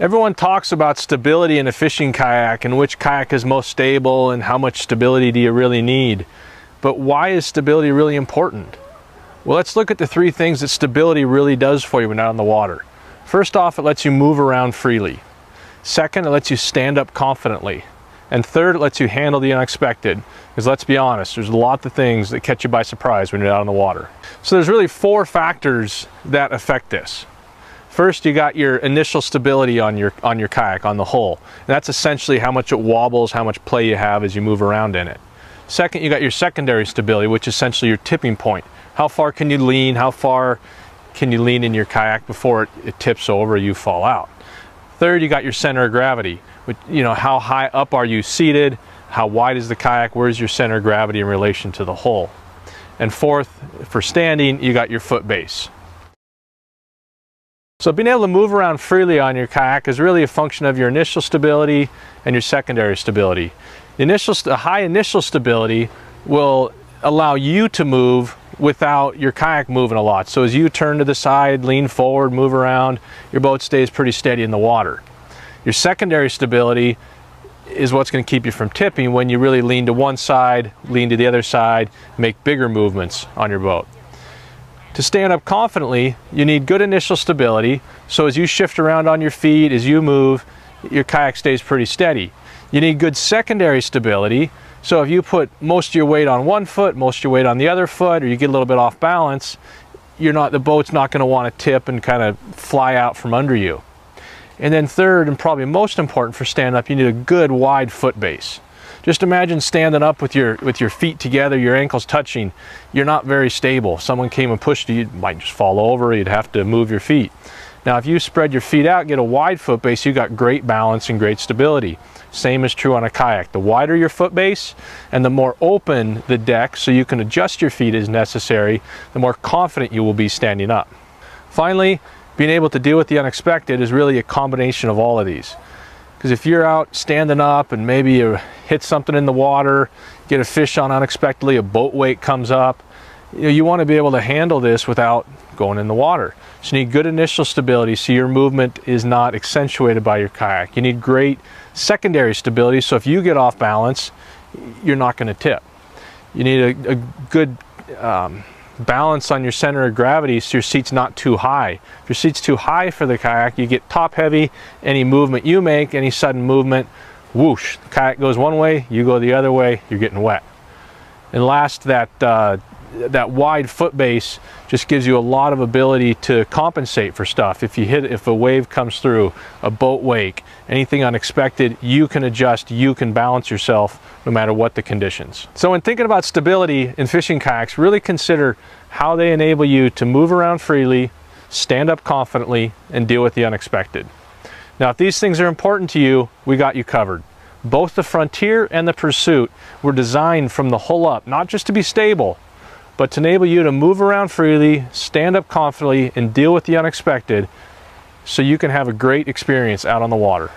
Everyone talks about stability in a fishing kayak and which kayak is most stable and how much stability do you really need. But why is stability really important? Well, let's look at the three things that stability really does for you when out on the water. First off, it lets you move around freely. Second, it lets you stand up confidently. And third, it lets you handle the unexpected. Because let's be honest, there's a lot of things that catch you by surprise when you're out on the water. So there's really four factors that affect this. First, you got your initial stability on your kayak, on the hull. And that's essentially how much it wobbles, how much play you have as you move around in it. Second, you got your secondary stability, which is essentially your tipping point. How far can you lean? How far can you lean in your kayak before it tips over or you fall out? Third, you got your center of gravity. Which, you know, how high up are you seated? How wide is the kayak? Where's your center of gravity in relation to the hull? And fourth, for standing, you got your foot base. So being able to move around freely on your kayak is really a function of your initial stability and your secondary stability. The high initial stability will allow you to move without your kayak moving a lot. So as you turn to the side, lean forward, move around, your boat stays pretty steady in the water. Your secondary stability is what's going to keep you from tipping when you really lean to one side, lean to the other side, make bigger movements on your boat. To stand up confidently, you need good initial stability, so as you shift around on your feet, as you move, your kayak stays pretty steady. You need good secondary stability, so if you put most of your weight on one foot, most of your weight on the other foot, or you get a little bit off balance, the boat's not going to want to tip and kind of fly out from under you. And then third, and probably most important for stand up, you need a good wide foot base. Just imagine standing up with your feet together, your ankles touching. You're not very stable. If someone came and pushed you, you might just fall over. You'd have to move your feet. Now, if you spread your feet out, get a wide foot base, you got great balance and great stability. Same is true on a kayak. The wider your foot base and the more open the deck so you can adjust your feet as necessary, the more confident you will be standing up. Finally, being able to deal with the unexpected is really a combination of all of these. Because if you're out standing up and maybe you hit something in the water, get a fish on unexpectedly, a boat weight comes up, you want to be able to handle this without going in the water. So you need good initial stability so your movement is not accentuated by your kayak. You need great secondary stability so if you get off balance, you're not going to tip. You need a good balance on your center of gravity so your seat's not too high. If your seat's too high for the kayak, you get top heavy. Any movement you make, any sudden movement, whoosh, the kayak goes one way, you go the other way, you're getting wet. And last, that wide foot base just gives you a lot of ability to compensate for stuff. If a wave comes through, a boat wake, anything unexpected, you can adjust, you can balance yourself no matter what the conditions. So when thinking about stability in fishing kayaks, really consider how they enable you to move around freely, stand up confidently, and deal with the unexpected. Now, if these things are important to you, we got you covered. Both the Frontier and the Pursuit were designed from the hull up, not just to be stable, but to enable you to move around freely, stand up confidently, and deal with the unexpected so you can have a great experience out on the water.